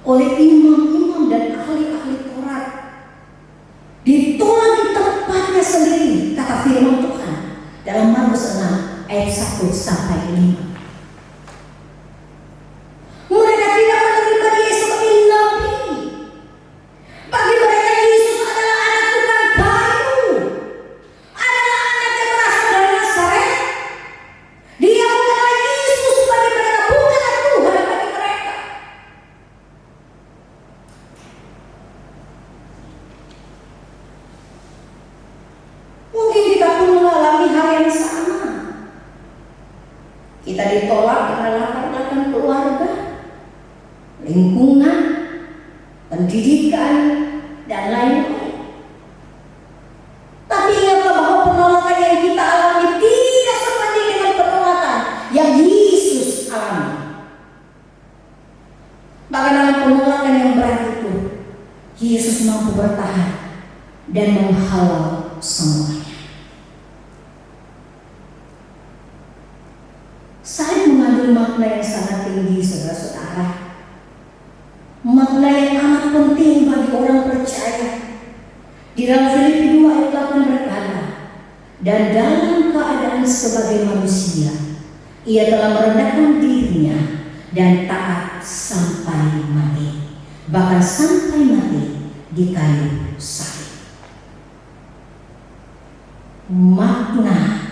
oleh imam-imam dan ahli-ahli Taurat. Ditolak di tempatnya sendiri, kata firman Tuhan dalam Markus 6 ayat 1 sampai 5. Mereka tidak menerima Dia sebagai nabi. Bagi mereka Yesus adalah anak tukang kayu, adalah anak yang berasal dari Nazaret. Dia bukanlah Yesus bagi mereka, bukanlah Tuhan bagi mereka. Mungkin kita pun mengalami hal yang sama. Kita ditolak karena latar belakang keluarga, lingkungan, pendidikan, dan lain-lain. Tapi ingatlah bahwa penolakan yang kita alami tidak sebanding dengan penolakan yang Yesus alami. Bahkan dalam penolakan yang berat itu, Yesus mampu bertahan dan menghalau semuanya. Saya mengandung makna yang sangat tinggi, saudara-saudara. Makna yang amat penting bagi orang percaya. Di dalam Filipi 2 ayat 8 berkata, dan dalam keadaan sebagai manusia, Ia telah merendahkan dirinya dan taat sampai mati, bahkan sampai mati di kayu salib. Makna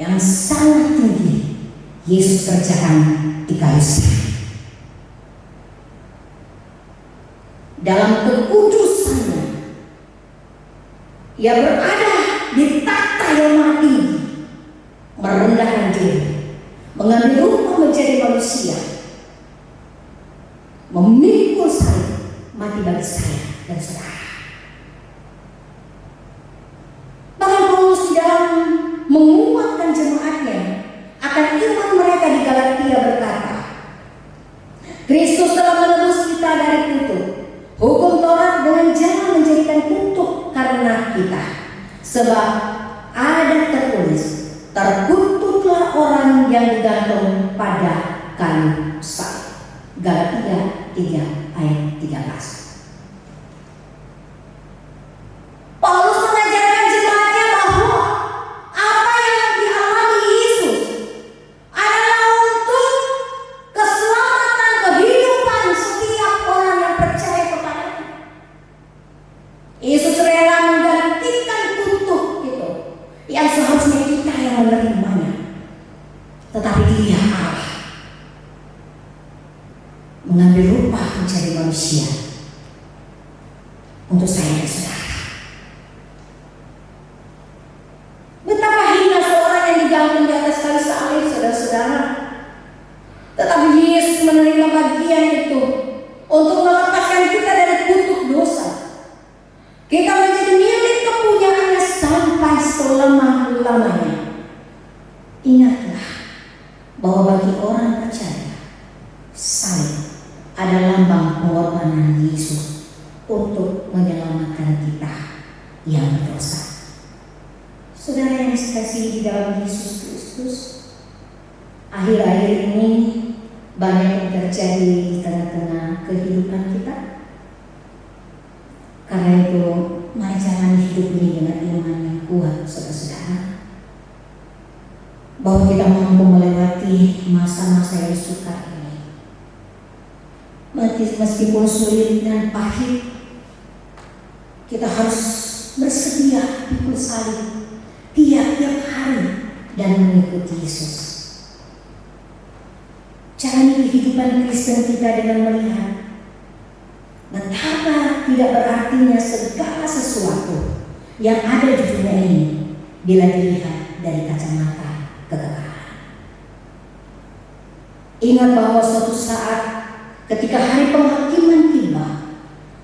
yang sangat tinggi Yesus kerjakan di kayu salib. Dalam kekudusannya, Ia berada di takhta yang maha tinggi, merendahkan diri, mengambil rupa menjadi manusia, memikul salib, mati bagi saya dan saudara. Bahkan Paulus di dalam menguatkan jemaatnya akan iman mereka di Galatia berkata, Kristus telah menebus kita dari kutuk hukum Taurat dengan jangan menjadikan kutuk karena kita, sebab ada tertulis, terkutuklah orang yang digantung pada kayu salib. Galatia 3 ayat 13. Paulus mengajarkan jemaatnya bahwa apa yang dialami Yesus adalah untuk keselamatan kehidupan setiap orang yang percaya kepadanya. Yesus rela menggantikan kutuk itu yang seharusnya kita yang menerimanya, tetapi Dia Allah mengambil rupa menjadi manusia untuk saya dan saudara. Betapa hina seorang yang digantung di atas kayu salib, saudara-saudara. Tetapi Yesus menerima bagian itu untuk melepaskan kita dari kutuk dosa. Kita menjadi milik kepunyaannya sampai selama-lamanya. Ingatlah bahwa bagi orang percaya, salib adalah lambang pengorbanan Yesus untuk menyelamatkan kita yang berdosa. Saudara yang dikasihi di dalam Yesus Kristus, akhir-akhir ini banyak yang terjadi di tengah-tengah kehidupan kita. Karena itu, mari jalani hidup ini dengan iman yang kuat, saudara-saudara, bahwa kita mampu melewati masa-masa yang sukar ini. Meskipun sulit dan pahit, kita harus bersedia pikul salib tiap-tiap hari dan mengikuti Yesus. Jalani kehidupan Kristen kita dengan melihat betapa tidak berartinya segala sesuatu yang ada di dunia ini bila dilihat dari kacamata kekekalan. Ingat bahwa suatu saat ketika hari penghakiman tiba,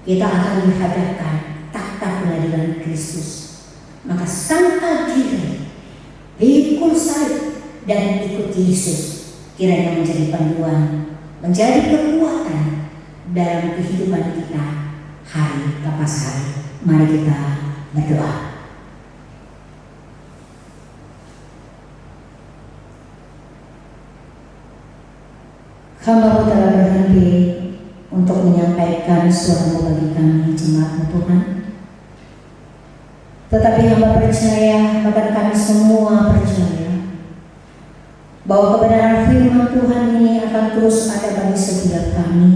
kita akan dihadapkan takhta pengadilan Kristus. Maka sangkal diri, pikul salib dan ikuti Yesus, kiranya menjadi panduan, menjadi kekuatan dalam kehidupan kita hari lepas hari. Mari kita berdoa. Hamba telah berhenti untuk menyampaikan suara bagi kami jemaat Tuhan. Tetapi hamba percaya, bahkan kami semua percaya, bahwa kebenaran firman Tuhan ini akan terus ada bagi setiap kami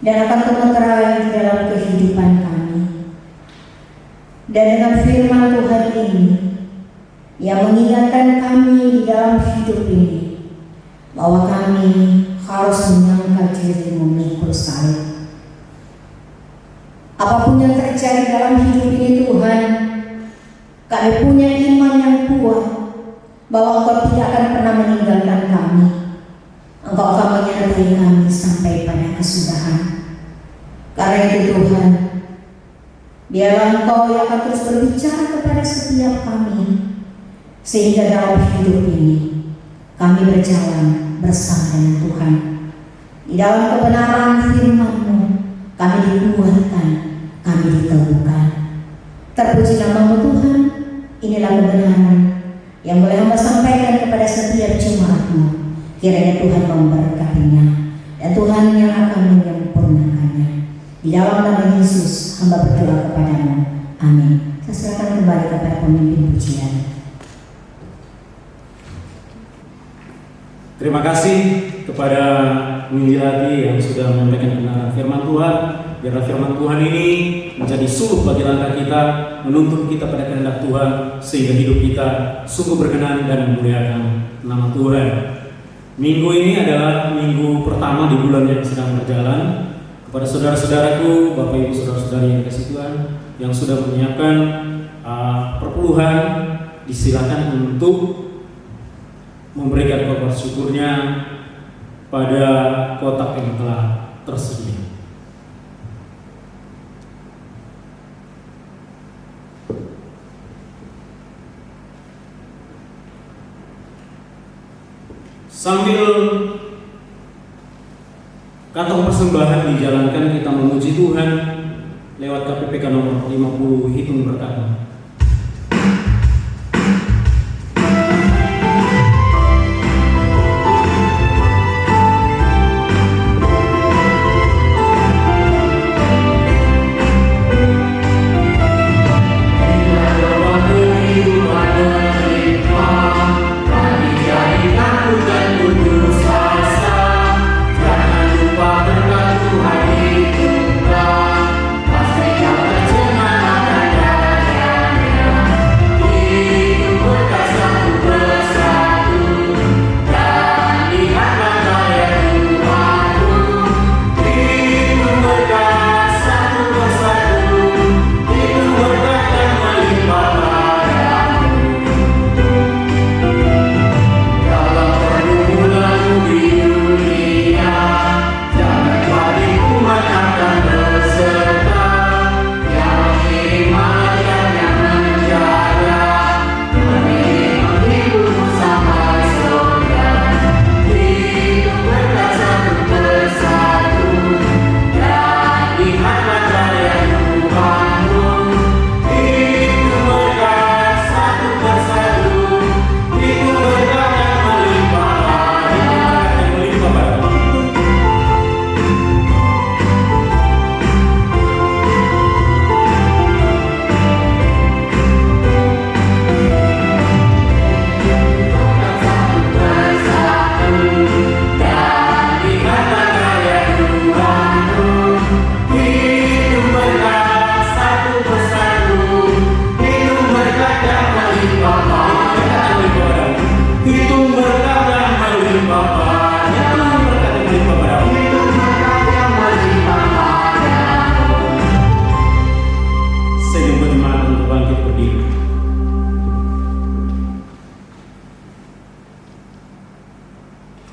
dan akan termeterai di dalam kehidupan kami. Dan dengan firman Tuhan ini yang mengingatkan kami di dalam hidup ini bahwa kami harus menyangkal diri memikul salib. Apapun yang terjadi dalam hidup ini Tuhan, kami punya iman yang kuat bahwa Engkau tidak akan pernah meninggalkan kami. Engkau akan menyertai kami sampai pada kesudahan. Karena itu Tuhan, biarlah Engkau yang akan terus berbicara kepada setiap kami, sehingga dalam hidup ini kami berjalan bersama dengan Tuhan. Di dalam kebenaran firman-Mu kami dikuatkan, kami diteguhkan. Terpuji nama-Mu Tuhan. Inilah kebenaran yang boleh hamba sampaikan kepada setiap jemaat-Mu. Kiranya Tuhan memberkatinya dan Tuhan yang akan menyempurnakannya. Di dalam nama Yesus hamba berdoa kepada-Mu. Amin. Saya serahkan kembali kepada pemimpin pujian. Terima kasih kepada menginjilati, yang sudah menyampaikan kebenaran firman Tuhan. Biarlah firman Tuhan ini menjadi suluh bagi langkah kita, menuntun kita pada kehendak Tuhan, sehingga hidup kita sungguh berkenan dan memuliakan nama Tuhan. Minggu ini adalah minggu pertama di bulan yang sedang berjalan. Kepada saudara-saudaraku, Bapak Ibu saudara-saudari yang dikasihi Tuhan, yang sudah menyiapkan perpuluhan, disilakan untuk memberikan kabar syukurnya pada kotak yang telah tersedia. Sambil kantong persembahan dijalankan, kita memuji Tuhan lewat KPPK nomor 50, hitung berkatmu.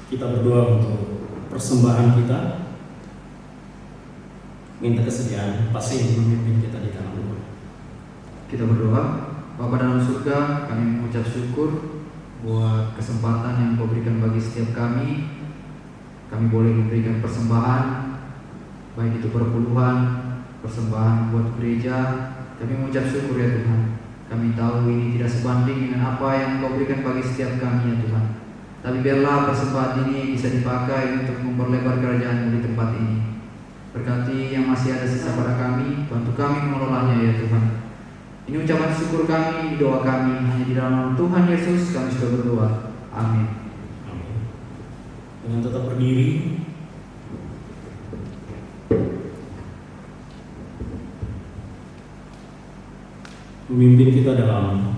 Kita berdoa untuk persembahan kita, minta kesediaan pasti yang memimpin kita di dalam doa. Kita berdoa. Bapa dalam surga, kami mengucap syukur buat kesempatan yang Kau berikan bagi setiap kami. Kami boleh memberikan persembahan, baik itu perpuluhan, persembahan buat gereja. Kami mengucap syukur ya Tuhan. Kami tahu ini tidak sebanding dengan apa yang Kau berikan bagi setiap kami ya Tuhan. Tapi biarlah persembahan ini bisa dipakai untuk memperlebar kerajaan-Mu di tempat ini. Berkati yang masih ada sisa pada kami, bantu kami mengelolanya ya Tuhan. Ini ucapan syukur kami, doa kami, hanya di dalam nama Tuhan Yesus kami sudah berdoa. Amin. Amin. Dengan tetap berdiri, memimpin kita dalam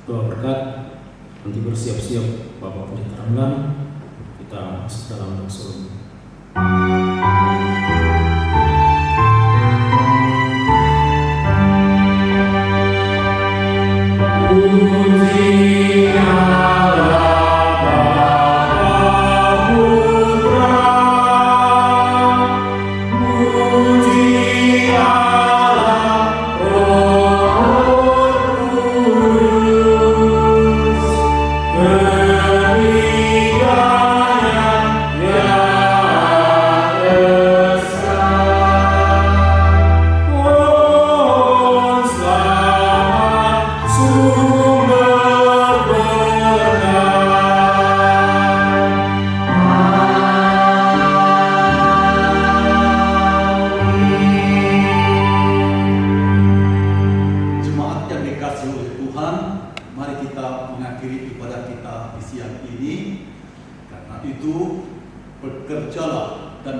doa berkat. Nanti bersiap-siap Bapak Pendeta Ramlan, kita masuk dalam doa.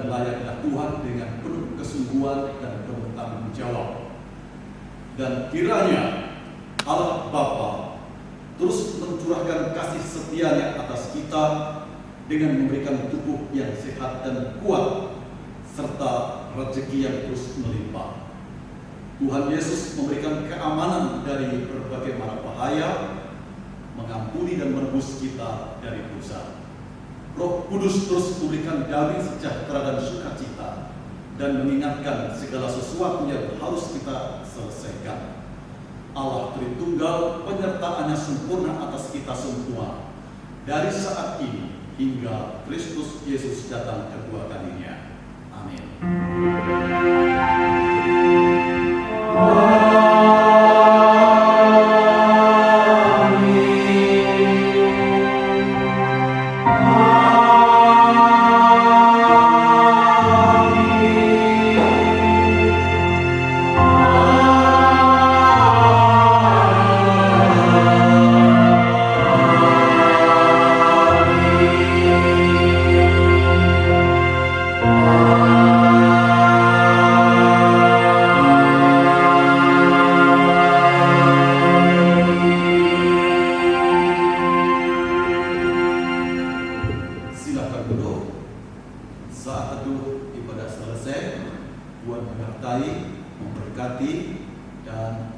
dan melayanilah Tuhan dengan penuh kesungguhan dan penuh tanggung jawab. Dan kiranya Allah Bapa terus mencurahkan kasih setia-Nya atas kita dengan memberikan tubuh yang sehat dan kuat serta rezeki yang terus melimpah. Tuhan Yesus memberikan keamanan dari berbagai macam bahaya, mengampuni dan menebus kita dari dosa. Roh Kudus terus memberikan damai sejahtera dan sukacita dan mengingatkan segala sesuatu yang harus kita selesaikan. Allah Tritunggal penyertaan-Nya sempurna atas kita semua dari saat ini hingga Kristus Yesus datang kedua kalinya. Amin. Saat teduh ibadah selesai, Tuhan menyertai, memberkati, dan